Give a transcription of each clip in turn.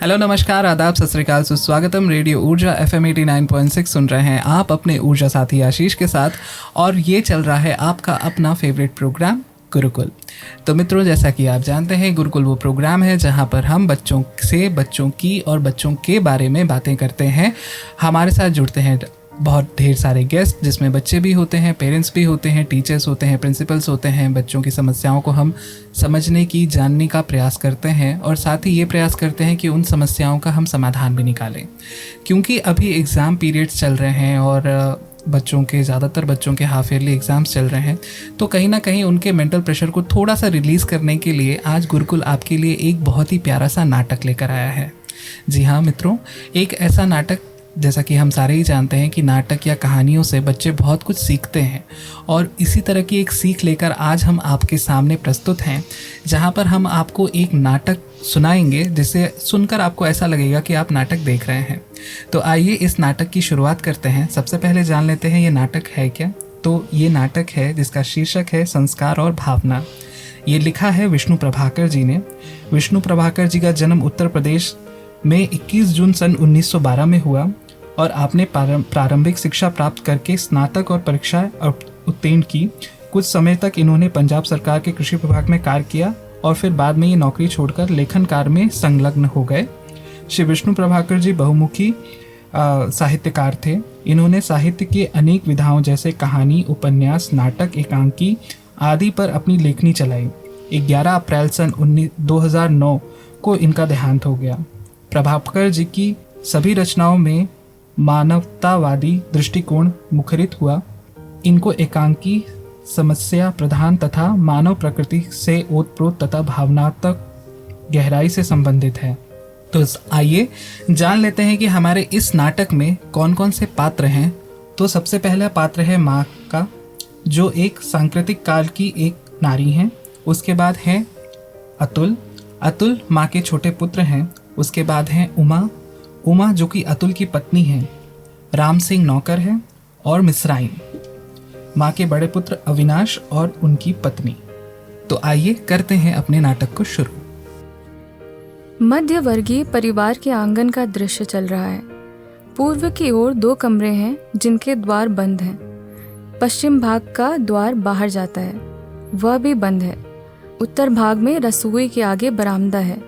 Hello, नमस्कार, आदाब, सत श्री अकाल, सुस्वागतम। रेडियो ऊर्जा FM 89.6 सुन रहे हैं आप अपने ऊर्जा साथी आशीष के साथ, और ये चल रहा है आपका अपना फेवरेट प्रोग्राम गुरुकुल। तो मित्रों, जैसा कि आप जानते हैं, गुरुकुल वो प्रोग्राम है जहां पर हम बच्चों से बच्चों की और बच्चों के बारे में बातें करते हैं। हमारे साथ जुड़ते हैं बहुत ढेर सारे गेस्ट, जिसमें बच्चे भी होते हैं, पेरेंट्स भी होते हैं, टीचर्स होते हैं, प्रिंसिपल्स होते हैं। बच्चों की समस्याओं को हम समझने की, जानने का प्रयास करते हैं, और साथ ही ये प्रयास करते हैं कि उन समस्याओं का हम समाधान भी निकालें। क्योंकि अभी एग्ज़ाम पीरियड्स चल रहे हैं और ज़्यादातर बच्चों के हाफ ईयरली एग्ज़ाम्स चल रहे हैं, तो कहीं ना कहीं उनके मेंटल प्रेशर को थोड़ा सा रिलीज़ करने के लिए आज गुरुकुल आपके लिए एक बहुत ही प्यारा सा नाटक लेकर आया है। जी हाँ मित्रों, एक ऐसा नाटक, जैसा कि हम सारे ही जानते हैं कि नाटक या कहानियों से बच्चे बहुत कुछ सीखते हैं, और इसी तरह की एक सीख लेकर आज हम आपके सामने प्रस्तुत हैं, जहां पर हम आपको एक नाटक सुनाएंगे जिसे सुनकर आपको ऐसा लगेगा कि आप नाटक देख रहे हैं। तो आइए इस नाटक की शुरुआत करते हैं। सबसे पहले जान लेते हैं ये नाटक है क्या। तो ये नाटक है जिसका शीर्षक है संस्कार और भावना। ये लिखा है विष्णु प्रभाकर जी ने। विष्णु प्रभाकर जी का जन्म उत्तर प्रदेश में 21 जून सन 1912 में हुआ, और आपने प्रारंभिक शिक्षा प्राप्त करके स्नातक और परीक्षा उत्तीर्ण की। कुछ समय तक इन्होंने पंजाब सरकार के कृषि विभाग में कार्य किया, और फिर बाद में ये नौकरी छोड़कर लेखन कार्य में संलग्न हो गए। श्री विष्णु प्रभाकर जी बहुमुखी साहित्यकार थे। इन्होंने साहित्य के अनेक विधाओं जैसे कहानी, उपन्यास, नाटक, एकांकी आदि पर अपनी लेखनी चलाई। 11 अप्रैल सन 2009 को इनका देहांत हो गया। प्रभाकर जी की सभी रचनाओं में मानवतावादी दृष्टिकोण मुखरित हुआ। इनको एकांकी, समस्या प्रधान तथा मानव प्रकृति से ओतप्रोत तथा भावनात्मक गहराई से संबंधित है। तो आइए जान लेते हैं कि हमारे इस नाटक में कौन कौन से पात्र हैं। तो सबसे पहला पात्र है माँ का, जो एक सांकृतिक काल की एक नारी हैं। उसके बाद है अतुल। अतुल माँ के छोटे पुत्र हैं। उसके बाद है उमा जो कि अतुल की पत्नी है। राम सिंह नौकर है, और मिश्राइन माँ के बड़े पुत्र अविनाश और उनकी पत्नी। तो आइए करते हैं अपने नाटक को शुरू। मध्य वर्गीय परिवार के आंगन का दृश्य चल रहा है। पूर्व की ओर 2 कमरे हैं जिनके द्वार बंद हैं। पश्चिम भाग का द्वार बाहर जाता है, वह भी बंद है। उत्तर भाग में रसोई के आगे बरामदा है।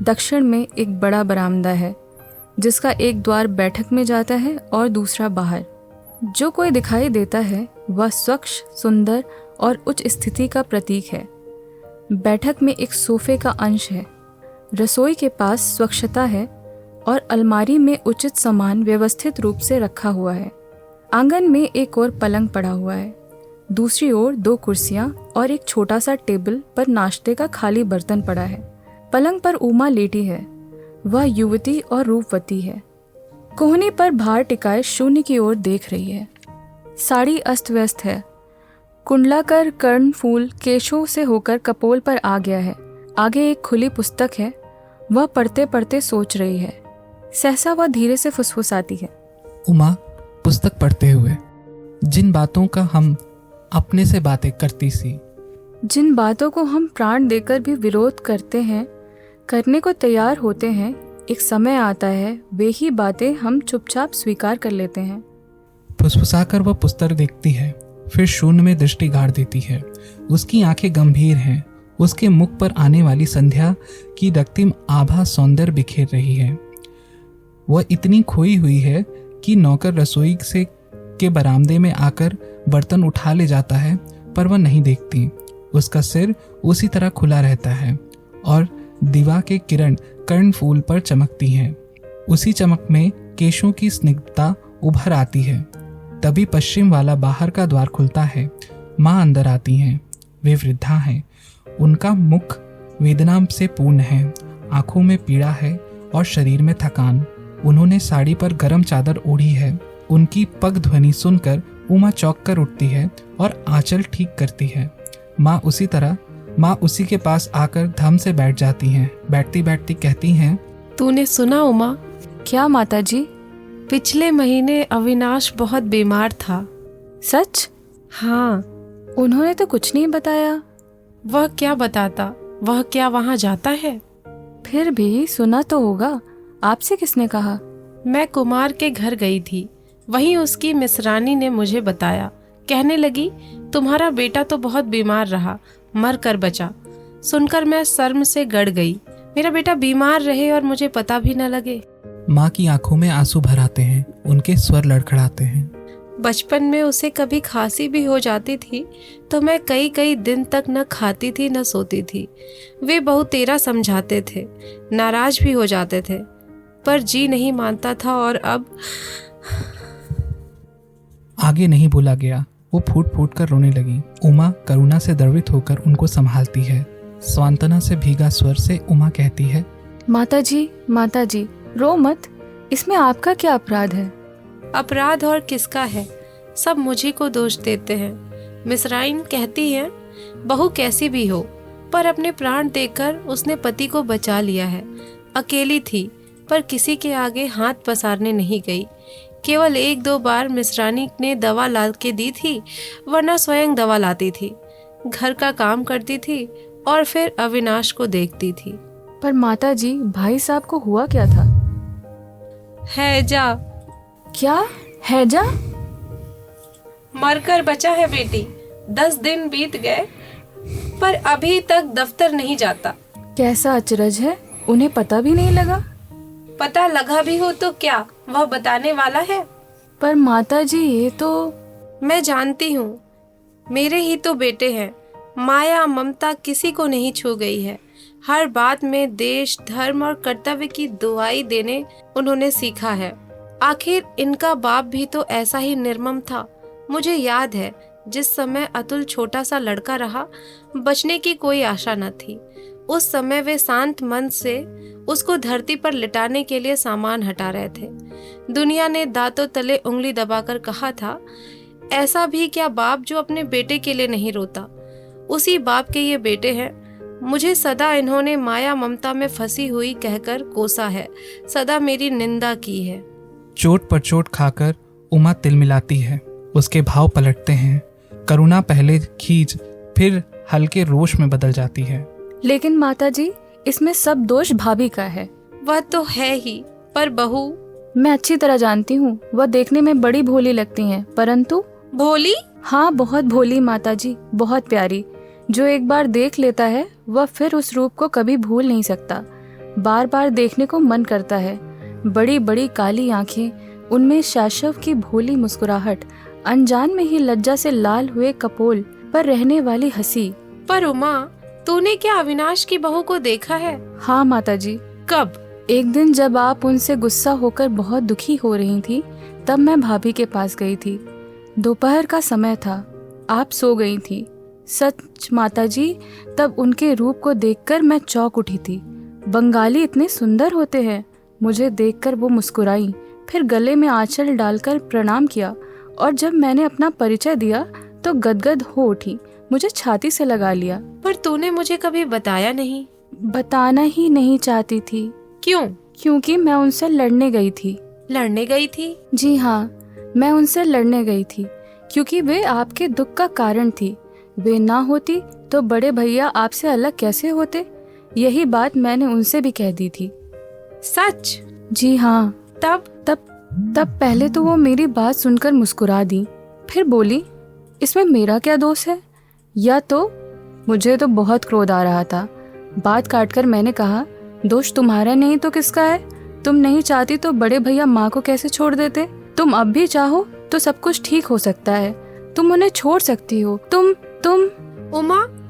दक्षिण में एक बड़ा बरामदा है जिसका एक द्वार बैठक में जाता है और दूसरा बाहर। जो कोई दिखाई देता है वह स्वच्छ, सुंदर और उच्च स्थिति का प्रतीक है। बैठक में एक सोफे का अंश है। रसोई के पास स्वच्छता है और अलमारी में उचित सामान व्यवस्थित रूप से रखा हुआ है। आंगन में एक और पलंग पड़ा हुआ है। दूसरी ओर 2 कुर्सियां और एक छोटा सा टेबल पर नाश्ते का खाली बर्तन पड़ा है। पलंग पर उमा लेटी है। वह युवती और रूपवती है। कोहनी पर भार टिकाए शून्य की ओर देख रही है। साड़ी अस्त व्यस्त है। कुंडलाकर कर्णफूल केशों से होकर कपोल पर आ गया है। आगे एक खुली पुस्तक है। वह पढ़ते पढ़ते सोच रही है। सहसा वह धीरे से फुसफुसाती है। उमा, पुस्तक पढ़ते हुए जिन बातों का हम अपने से बातें करती सी, जिन बातों को हम प्राण देकर भी विरोध करते हैं, करने को तैयार होते हैं, एक समय आता है वे ही बातें हम चुपचाप स्वीकार कर लेते हैं। फुसफुसाकर वह पुस्तक देखती है, फिर शून्य में दृष्टि गाड़ देती है। उसकी आंखें गंभीर हैं। उसके मुख पर आने वाली संध्या की रक्तिम आभा सौंदर्य बिखेर रही है। वह इतनी खोई हुई है कि नौकर रसोई से के बरामदे में आकर बर्तन उठा ले जाता है, पर वह नहीं देखती। उसका सिर उसी तरह खुला रहता है, और दिवा के किरण कर्णफूल पर चमकती हैं। उसी चमक में केशों की स्निग्धता उभर आती है। तभी पश्चिम वाला बाहर का द्वार खुलता है। माँ अंदर आती हैं। वे वृद्धा हैं। उनका मुख वेदना से पूर्ण है। आंखों में पीड़ा है और शरीर में थकान। उन्होंने साड़ी पर गर्म चादर ओढ़ी है। उनकी पग ध्वनि सुनकर उमा चौंक कर उठती है और आंचल ठीक करती है। माँ उसी के पास आकर धम से बैठ जाती हैं। बैठती बैठती कहती हैं, तूने सुना उमा? क्या माताजी? पिछले महीने अविनाश बहुत बीमार था। सच? हाँ। उन्होंने तो कुछ नहीं बताया। वह क्या बताता? वह क्या वहाँ जाता है? फिर भी सुना तो होगा, आपसे किसने कहा? मैं कुमार के घर गई थी, वहीं उसकी मिसरानी ने मुझे बताया। कहने लगी, तुम्हारा बेटा तो बहुत बीमार रहा, मर कर बचा। सुनकर मैं शर्म से गड़ गई। मेरा बेटा बीमार रहे और मुझे पता भी न लगे। माँ की आंखों में आंसू भर आते हैं, उनके स्वर लड़खड़ाते हैं। बचपन में उसे कभी खांसी भी हो जाती थी तो मैं कई कई दिन तक न खाती थी न सोती थी। वे बहुत तेरा समझाते थे, नाराज भी हो जाते थे, पर जी नहीं मानता था। और अब आगे नहीं बोला गया। वो फूट फूट कर रोने लगी। उमा करुणा से द्रवित होकर उनको संभालती है। सांत्वना से भीगा स्वर से उमा कहती है, माता जी, रो मत। इसमें आपका क्या अपराध है? अपराध और किसका है? सब मुझी को दोष देते हैं। मिसराइन कहती है, बहू कैसी भी हो, पर अपने प्राण देकर उसने पति को बचा लिया है। अकेली थी, पर किसी के आगे हाथ पसारने नहीं गई। केवल 1-2 बार मिसरानी ने दवा ला के दी थी, वरना स्वयं दवा लाती थी। घर का काम करती थी और फिर अविनाश को देखती थी। पर माता जी, भाई साहब को हुआ क्या था? हैजा। क्या? हैजा? मरकर बचा है बेटी। 10 दिन बीत गए, पर अभी तक दफ्तर नहीं जाता। कैसा अचरज है, उन्हें पता भी नहीं लगा। पता लगा भी हो तो क्या, वह बताने वाला है? पर माता जी, ये तो... मैं जानती हूँ, मेरे ही तो बेटे हैं। माया ममता किसी को नहीं छू गई है। हर बात में देश, धर्म और कर्तव्य की दुहाई देने उन्होंने सीखा है। आखिर इनका बाप भी तो ऐसा ही निर्मम था। मुझे याद है, जिस समय अतुल छोटा सा लड़का रहा, बचने की कोई आशा न थी। उस समय वे शांत मन से उसको धरती पर लिटाने के लिए सामान हटा रहे थे। दुनिया ने दांतों तले उंगली दबाकर कहा था, ऐसा भी क्या बाप जो अपने बेटे के लिए नहीं रोता। उसी बाप के ये बेटे हैं। मुझे सदा इन्होंने माया ममता में फंसी हुई कहकर कोसा है, सदा मेरी निंदा की है। चोट पर चोट खाकर उमा तिलमिलाती है। उसके भाव पलटते हैं। करुणा पहले खींच, फिर हल्के रोष में बदल जाती है। लेकिन माता जी, इसमें सब दोष भाभी का है। वह तो है ही, पर बहू... मैं अच्छी तरह जानती हूँ, वह देखने में बड़ी भोली लगती हैं, परंतु... भोली? हाँ, बहुत भोली माता जी, बहुत प्यारी। जो एक बार देख लेता है, वह फिर उस रूप को कभी भूल नहीं सकता। बार बार देखने को मन करता है। बड़ी बड़ी काली आंखें, उनमें शैशव की भोली मुस्कुराहट, अनजान में ही लज्जा से लाल हुए कपोल पर रहने वाली हंसी। पर उमा, तूने क्या अविनाश की बहू को देखा है? हाँ माता जी। कब? एक दिन जब आप उनसे गुस्सा होकर बहुत दुखी हो रही थी, तब मैं भाभी के पास गई थी। दोपहर का समय था, आप सो गई थी। सच माता जी, तब उनके रूप को देखकर मैं चौंक उठी थी। बंगाली इतने सुंदर होते हैं। मुझे देखकर वो मुस्कुराई, फिर गले में आंचल डालकर प्रणाम किया, और जब मैंने अपना परिचय दिया तो गदगद हो उठी, मुझे छाती से लगा लिया। पर तूने मुझे कभी बताया नहीं। बताना ही नहीं चाहती थी। क्यों? क्योंकि मैं उनसे लड़ने गई थी। लड़ने गई थी? जी हाँ, मैं उनसे लड़ने गई थी, क्योंकि वे आपके दुख का कारण थी। वे ना होती तो बड़े भैया आपसे अलग कैसे होते? यही बात मैंने उनसे भी कह दी थी। सच? जी हाँ। तब पहले तो वो मेरी बात सुनकर मुस्कुरा दी, फिर बोली, इसमें मेरा क्या दोष है? या तो मुझे तो बहुत क्रोध आ रहा था। बात काटकर मैंने कहा, दोष तुम्हारा नहीं तो किसका है? तुम नहीं चाहती तो बड़े भैया माँ को कैसे छोड़ देते? तुम अब भी चाहो तो सब कुछ ठीक हो सकता है। तुम उन्हें छोड़ सकती हो। तुम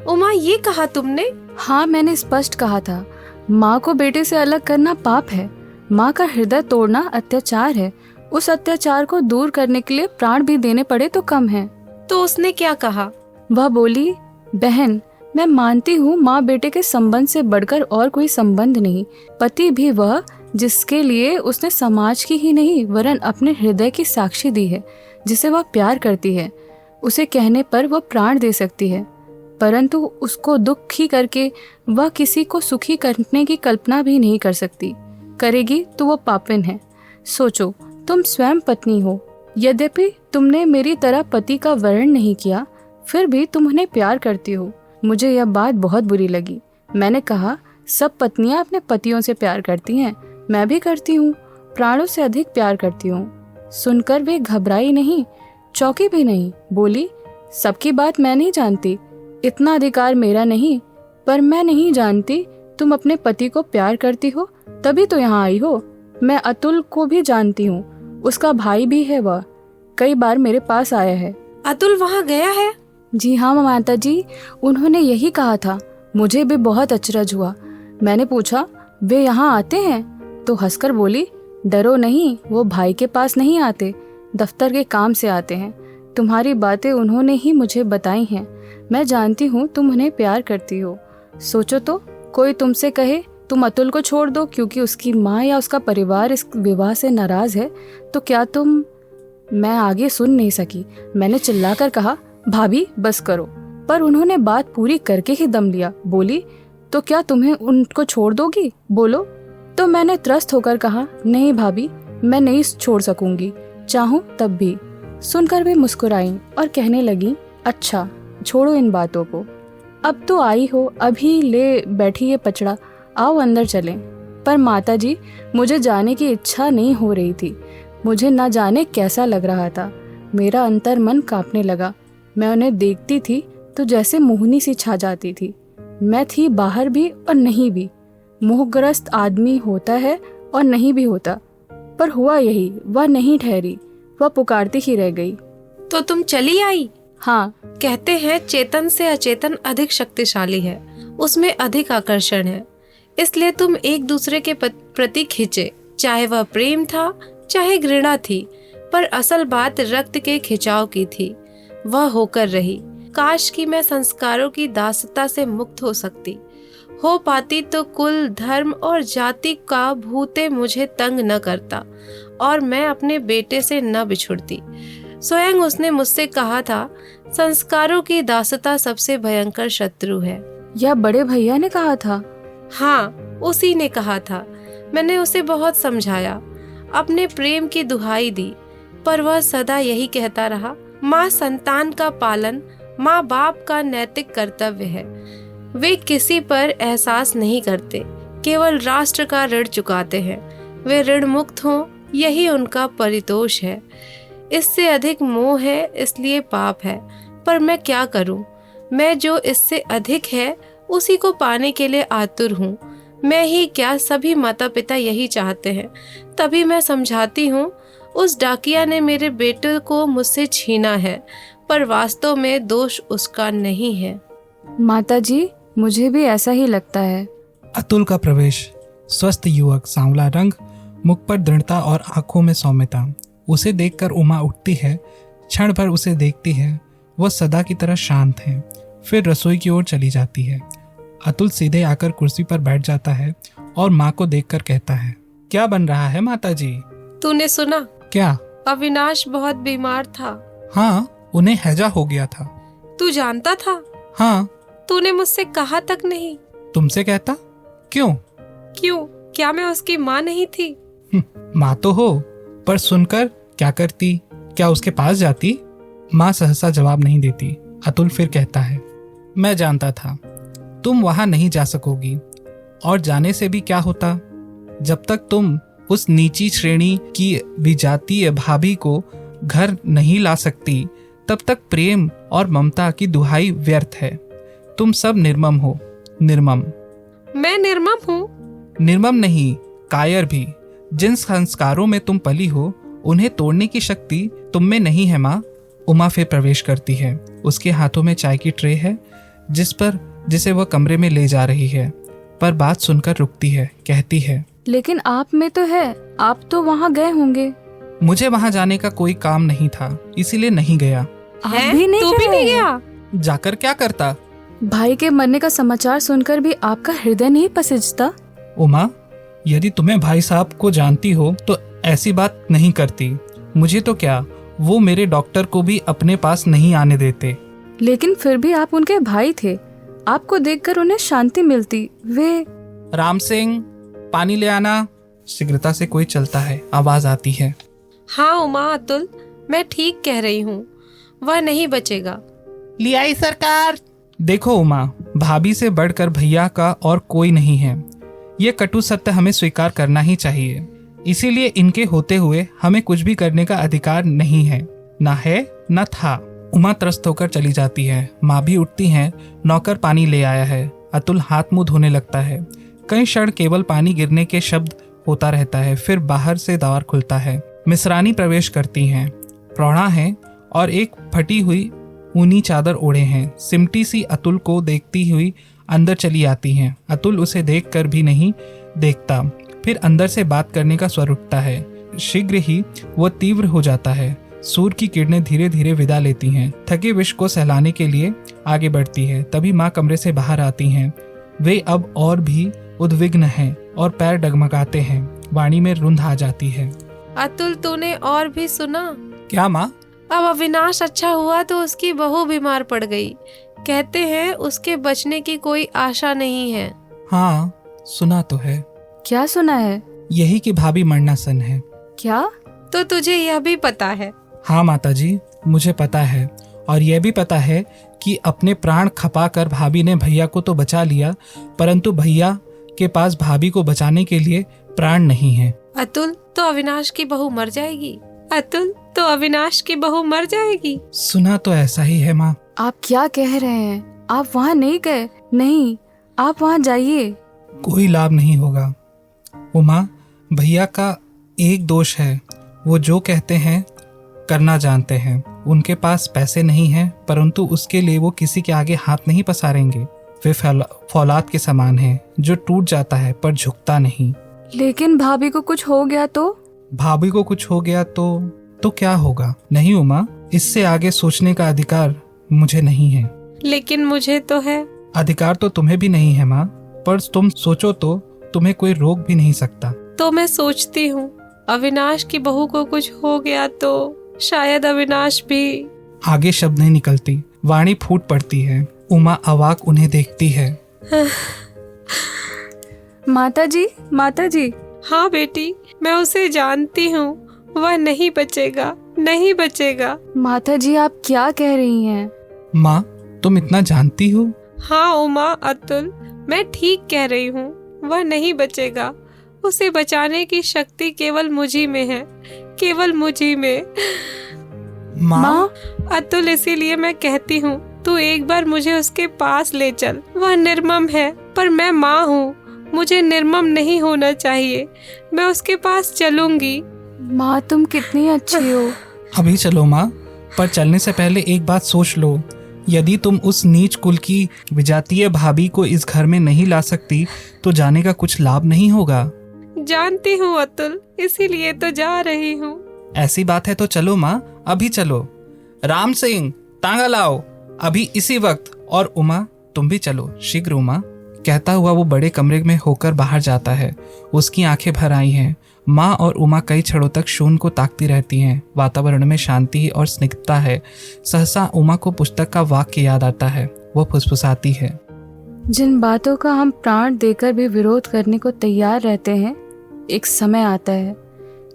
उमा, ये कहा तुमने? हाँ, मैंने स्पष्ट कहा था। माँ को बेटे से अलग करना पाप है। माँ का हृदय तोड़ना अत्याचार है। उस अत्याचार को दूर करने के लिए प्राण भी देने पड़े तो कम है। तो उसने क्या कहा? वह बोली, बहन, मैं मानती हूँ माँ बेटे के संबंध से बढ़कर और कोई संबंध नहीं। पति भी वह जिसके लिए उसने समाज की ही नहीं वरन अपने हृदय की साक्षी दी है, जिसे वह प्यार करती है। उसे कहने पर वह प्राण दे सकती है, परंतु उसको दुखी करके वह किसी को सुखी करने की कल्पना भी नहीं कर सकती। करेगी तो वो पापिन है। सोचो, तुम स्वयं पत्नी हो। यद्यपि तुमने मेरी तरह पति का वर्ण नहीं किया, फिर भी तुम उन्हें प्यार करती हो। मुझे यह बात बहुत बुरी लगी। मैंने कहा, सब पत्नियां अपने पतियों से प्यार करती हैं, मैं भी करती हूँ, प्राणों से अधिक प्यार करती हूँ। सुनकर वे घबराई नहीं, चौंकी भी नहीं, बोली, सबकी बात मैं नहीं जानती, इतना अधिकार मेरा नहीं, पर मैं नहीं जानती तुम अपने पति को प्यार करती हो, तभी तो यहाँ आई हो। मैं अतुल को भी जानती हूँ, उसका भाई भी है, वह कई बार मेरे पास आया है। अतुल वहाँ गया है? जी हाँ माता जी, उन्होंने यही कहा था। मुझे भी बहुत अचरज हुआ। मैंने पूछा, वे यहाँ आते हैं? तो हंसकर बोली, डरो नहीं, वो भाई के पास नहीं आते, दफ्तर के काम से आते हैं। तुम्हारी बातें उन्होंने ही मुझे बताई हैं। मैं जानती हूँ तुम उन्हें प्यार करती हो। सोचो तो, कोई तुमसे कहे तुम अतुल को छोड़ दो क्योंकि उसकी माँ या उसका परिवार इस विवाह से नाराज है, तो क्या तुम? मैं आगे सुन नहीं सकी। मैंने चिल्लाकर कहा, भाभी बस करो, पर उन्होंने बात पूरी करके ही दम लिया। बोली, तो क्या तुम्हें उनको छोड़ दोगी? बोलो। तो मैंने त्रस्त होकर कहा, नहीं भाभी, मैं नहीं छोड़ सकूंगी, चाहूँ तब भी। सुनकर वे मुस्कुराईं और कहने लगी, अच्छा छोड़ो इन बातों को, अब तो आई हो, अभी ले बैठी ये पचड़ा, आओ अंदर चलें। पर माताजी, मुझे जाने की इच्छा नहीं हो रही थी। मुझे न जाने कैसा लग रहा था। मेरा अंतर मन कांपने लगा। मैं उन्हें देखती थी तो जैसे मोहनी सी छा जाती थी। मैं थी बाहर भी और नहीं भी। मोहग्रस्त आदमी होता है और नहीं भी होता, पर हुआ यही, वह नहीं ठहरी, वह पुकारती ही रह गई। तो तुम चली आई? हाँ। कहते हैं चेतन से अचेतन अधिक शक्तिशाली है, उसमें अधिक आकर्षण है, इसलिए तुम एक दूसरे के प्रति खिंचे, चाहे वह प्रेम था चाहे घृणा थी, पर असल बात रक्त के खिंचाव की थी। वह होकर रही। काश कि मैं संस्कारों की दासता से मुक्त हो सकती, हो पाती तो कुल, धर्म और जाति का भूते मुझे तंग न करता और मैं अपने बेटे से न बिछुड़ती। स्वयं उसने मुझसे कहा था, संस्कारों की दासता सबसे भयंकर शत्रु है। यह बड़े भैया ने कहा था? हाँ, उसी ने कहा था। मैंने उसे बहुत समझाया, अपने प्रेम की दुहाई दी, पर वह सदा यही कहता रहा, माँ संतान का पालन माँ बाप का नैतिक कर्तव्य है। वे किसी पर एहसास नहीं करते, केवल राष्ट्र का ऋण चुकाते हैं। वे ऋण मुक्त हों, यही उनका परितोष है। इससे अधिक मोह है, इसलिए पाप है। पर मैं क्या करूं? मैं जो इससे अधिक है उसी को पाने के लिए आतुर हूँ। मैं ही क्या, सभी माता पिता यही चाहते हैं। तभी मैं समझाती हूँ, उस डाकिया ने मेरे बेटे को मुझसे छीना है, पर वास्तव में दोष उसका नहीं है। माताजी, मुझे भी ऐसा ही लगता है। अतुल का प्रवेश। स्वस्थ युवक, सांवला रंग, मुख पर दृढ़ता और आंखों में सौम्यता। उसे देखकर उमा उठती है, क्षण भर उसे देखती है। वह सदा की तरह शांत है, फिर रसोई की ओर चली जाती है। अतुल सीधे आकर कुर्सी पर बैठ जाता है और माँ को देखकर कहता है, क्या बन रहा है माताजी? तूने सुना? क्या? अविनाश बहुत बीमार था। हाँ, उन्हें हैजा हो गया था। तू जानता था? हाँ। तूने मुझसे कहा तक नहीं। तुमसे कहता? क्यों? क्यों? क्या मैं उसकी माँ नहीं थी? माँ तो हो, पर सुनकर क्या करती? क्या उसके पास जाती? माँ सहसा जवाब नहीं देती। अतुल फिर कहता है, मैं जानता था तुम वहां नहीं जा सकोगी, और जाने से भी क्या होता? जब तक तुम उस नीची श्रेणी की विजातीय भाभी को घर नहीं ला सकती, तब तक प्रेम और ममता की दुहाई व्यर्थ है। तुम सब निर्मम हो, निर्मम। मैं निर्मम हूँ? निर्मम नहीं, कायर भी। जिन संस्कारों में तुम पली हो, उन्हें तोड़ने की शक्ति तुम में नहीं है माँ। उमा फिर प्रवेश करती है। उसके हाथों में चाय की ट्रे है, जिसे वह कमरे में ले जा रही है, पर बात सुनकर रुकती है। कहती है, लेकिन आप में तो है, आप तो वहाँ गए होंगे। मुझे वहाँ जाने का कोई काम नहीं था, इसीलिए नहीं गया। आप भी नहीं तू भी नहीं गया? जाकर क्या करता? भाई के मरने का समाचार सुनकर भी आपका हृदय नहीं पसिजता? उमा, यदि तुम्हें भाई साहब को जानती हो तो ऐसी बात नहीं करती। मुझे तो क्या, वो मेरे डॉक्टर को भी अपने पास नहीं आने देते। लेकिन फिर भी आप उनके भाई थे, आपको देखकर उन्हें शांति मिलती। वे राम सिंह, पानी ले आना। शीघ्रता से कोई चलता है, आवाज आती है। हाँ उमा, अतुल, मैं ठीक कह रही हूँ, वह नहीं बचेगा। लियाई सरकार। देखो उमा, भाभी से बढ़कर भैया का और कोई नहीं है। ये कटु सत्य हमें स्वीकार करना ही चाहिए। इसीलिए इनके होते हुए हमें कुछ भी करने का अधिकार नहीं है, ना है ना था। उमा त्रस्त होकर चली जाती है। माँ भी उठती हैं। नौकर पानी ले आया है। अतुल हाथ मुंह धोने लगता है। कई क्षण केवल पानी गिरने के शब्द होता रहता है, फिर बाहर से द्वार खुलता है। मिसरानी प्रवेश करती हैं। प्रौढ़ा है और एक फटी हुई ऊनी चादर ओढ़े हैं। सिमटी सी अतुल को देखती हुई अंदर चली आती हैं। अतुल उसे देखकर भी नहीं देखता, फिर अंदर से बात करने का स्वर उठता है। शीघ्र ही वह तीव्र हो जाता है। सूर्य की किरणें धीरे धीरे विदा लेती हैं। थके विश्व को सहलाने के लिए आगे बढ़ती है। तभी माँ कमरे से बाहर आती हैं। वे अब और भी उद्विग्न हैं और पैर डगमगाते हैं। वाणी में रुंध आ जाती है। अतुल, तूने और भी सुना? क्या माँ? अब अविनाश अच्छा हुआ तो उसकी बहू बीमार पड़ गई। कहते हैं उसके बचने की कोई आशा नहीं है। हाँ, सुना तो है। क्या सुना है? यही कि भाभी मरना सन है। क्या? तो तुझे यह भी पता है? हाँ माताजी, मुझे पता है। और यह भी पता है कि अपने प्राण खपा कर भाभी ने भैया को तो बचा लिया, परंतु भैया के पास भाभी को बचाने के लिए प्राण नहीं है। अतुल, तो अविनाश की बहू मर जाएगी। अतुल, तो अविनाश की बहू मर जाएगी। सुना तो ऐसा ही है माँ। आप क्या कह रहे हैं? आप वहाँ नहीं गए? नहीं, आप वहाँ जाइए। कोई लाभ नहीं होगा उमा। भैया का एक दोष है, वो जो कहते हैं करना जानते हैं। उनके पास पैसे नहीं हैं, परंतु उसके लिए वो किसी के आगे हाथ नहीं पसारेंगे। वे फौलाद के समान हैं, जो टूट जाता है पर झुकता नहीं। लेकिन भाभी को कुछ हो गया तो? भाभी को कुछ हो गया तो क्या होगा? नहीं उमा, इससे आगे सोचने का अधिकार मुझे नहीं है। लेकिन मुझे तो है। अधिकार तो तुम्हें भी नहीं है माँ, पर तुम सोचो तो तुम्हें कोई रोक भी नहीं सकता। तो मैं सोचती हूँ, अविनाश की बहू को कुछ हो गया तो शायद अविनाश भी। आगे शब्द नहीं निकलती। वाणी फूट पड़ती है। उमा अवाक उन्हें देखती है। माताजी, माताजी। हाँ बेटी, मैं उसे जानती हूँ। वह नहीं बचेगा, नहीं बचेगा। माताजी, आप क्या कह रही हैं? माँ, तुम इतना जानती हो? हाँ उमा, अतुल, मैं ठीक कह रही हूँ। वह नहीं बचेगा। उसे बचाने की शक्ति केवल मुझी में है, केवल मुझी में। माँ? अतुल, इसीलिए मैं कहती हूँ तू एक बार मुझे उसके पास ले चल। वह निर्मम है, पर मैं माँ हूँ। मुझे निर्मम नहीं होना चाहिए। मैं उसके पास चलूंगी। माँ, तुम कितनी अच्छी हो। अभी चलो माँ, पर चलने से पहले एक बात सोच लो। यदि तुम उस नीच कुल की विजातीय भाभी को इस घर में नहीं ला सकती तो जाने का कुछ लाभ नहीं होगा। जानती हूँ अतुल, इसीलिए तो जा रही हूँ। ऐसी बात है तो चलो माँ, अभी चलो। राम सिंह, तांगा लाओ अभी इसी वक्त। और उमा, तुम भी चलो शीघ्र। उमा कहता हुआ वो बड़े कमरे में होकर बाहर जाता है। उसकी आंखें भर आई हैं। माँ और उमा कई क्षणों तक शून्य को ताकती रहती हैं। वातावरण में शांति और स्निग्धता है। सहसा उमा को पुस्तक का वाक्य याद आता है। वो फुसफुसाती है, जिन बातों का हम प्राण देकर भी विरोध करने को तैयार रहते हैं, एक समय आता है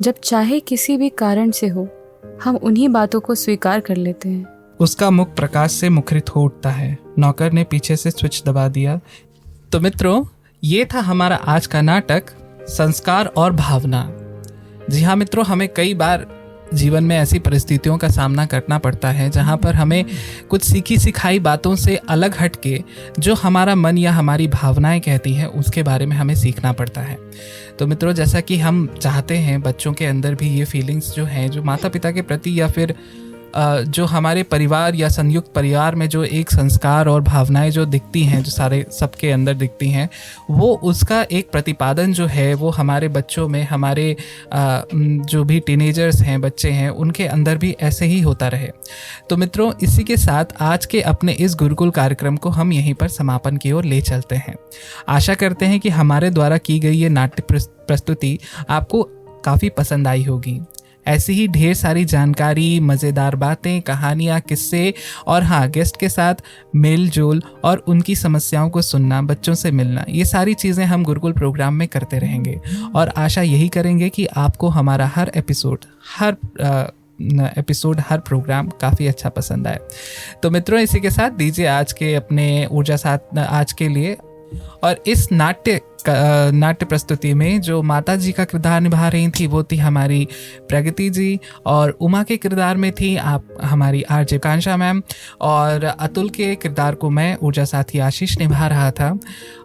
जब चाहे किसी भी कारण से हो, हम उन्हीं बातों को स्वीकार कर लेते हैं। उसका मुख प्रकाश से मुखरित हो उठता है। नौकर ने पीछे से स्विच दबा दिया। तो मित्रों, ये था हमारा आज का नाटक संस्कार और भावना। जी हाँ मित्रों, हमें कई बार जीवन में ऐसी परिस्थितियों का सामना करना पड़ता है जहाँ पर हमें कुछ सीखी सिखाई बातों से अलग हटके जो हमारा मन या हमारी भावनाएं कहती हैं उसके बारे में हमें सीखना पड़ता है। तो मित्रों, जैसा कि हम चाहते हैं बच्चों के अंदर भी ये फीलिंग्स जो हैं, जो माता पिता के प्रति या फिर जो हमारे परिवार या संयुक्त परिवार में जो एक संस्कार और भावनाएं जो दिखती हैं, जो सारे सबके अंदर दिखती हैं, वो उसका एक प्रतिपादन जो है वो हमारे बच्चों में, हमारे जो भी टीनेजर्स हैं, बच्चे हैं, उनके अंदर भी ऐसे ही होता रहे। तो मित्रों, इसी के साथ आज के अपने इस गुरुकुल कार्यक्रम को हम यहीं पर समापन की ओर ले चलते हैं। आशा करते हैं कि हमारे द्वारा की गई ये नाट्य प्रस्तुति आपको काफ़ी पसंद आई होगी। ऐसी ही ढेर सारी जानकारी, मज़ेदार बातें, कहानियाँ, किस्से और हाँ, गेस्ट के साथ मेल जोल और उनकी समस्याओं को सुनना, बच्चों से मिलना, ये सारी चीज़ें हम गुरुकुल प्रोग्राम में करते रहेंगे। और आशा यही करेंगे कि आपको हमारा हर एपिसोड, हर एपिसोड, हर प्रोग्राम काफ़ी अच्छा पसंद आए। तो मित्रों, इसी के साथ दीजिए आज के अपने ऊर्जा साथ आज के लिए। और इस नाट्य प्रस्तुति में जो माता जी का किरदार निभा रही थी वो थी हमारी प्रगति जी, और उमा के किरदार में थी आप हमारी आरजे कांशा मैम, और अतुल के किरदार को मैं ऊर्जा साथी आशीष निभा रहा था।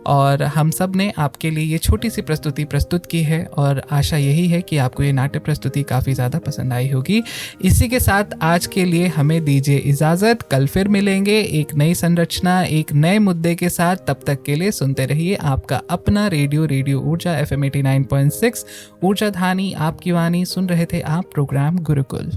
और हम सब ने आपके लिए ये छोटी सी प्रस्तुति प्रस्तुत की है, और आशा यही है कि आपको ये नाट्य प्रस्तुति काफ़ी ज़्यादा पसंद आई होगी। इसी के साथ आज के लिए हमें दीजिए इजाज़त। कल फिर मिलेंगे एक नई संरचना, एक नए मुद्दे के साथ। तब तक के लिए सुनते रहिए आपका अपना रेडियो ऊर्जा FM 89.6 ऊर्जा धानी, आपकी वाणी। सुन रहे थे आप प्रोग्राम गुरुकुल।